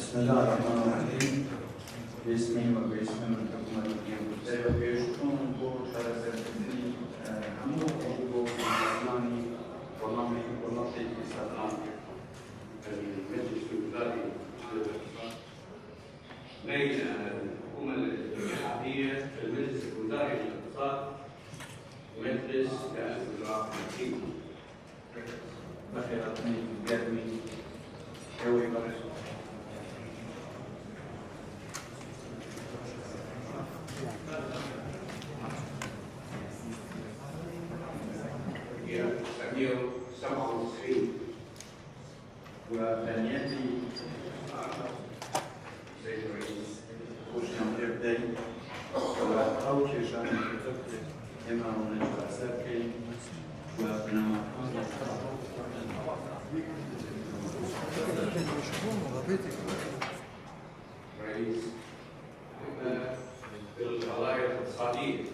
بسم الله الرحمن الرحيم. باسمي وباسم الحكومة الوطنية يشكرون شهر سنتين همو حقوق الإسلامي والله في استثناء المجلس الوزاري بين الحكومة الاتحادية المجلس الوزاري للاقتصاد ومجلس الوزراء الحكيم. بخيرتني قدمي قوي برشا. هي 1997 وبنيتي سيد الرئيس وشنا مدربدي وأوكي شان إما ونجد أساكي وبنما رئيس القضايا الاقتصادية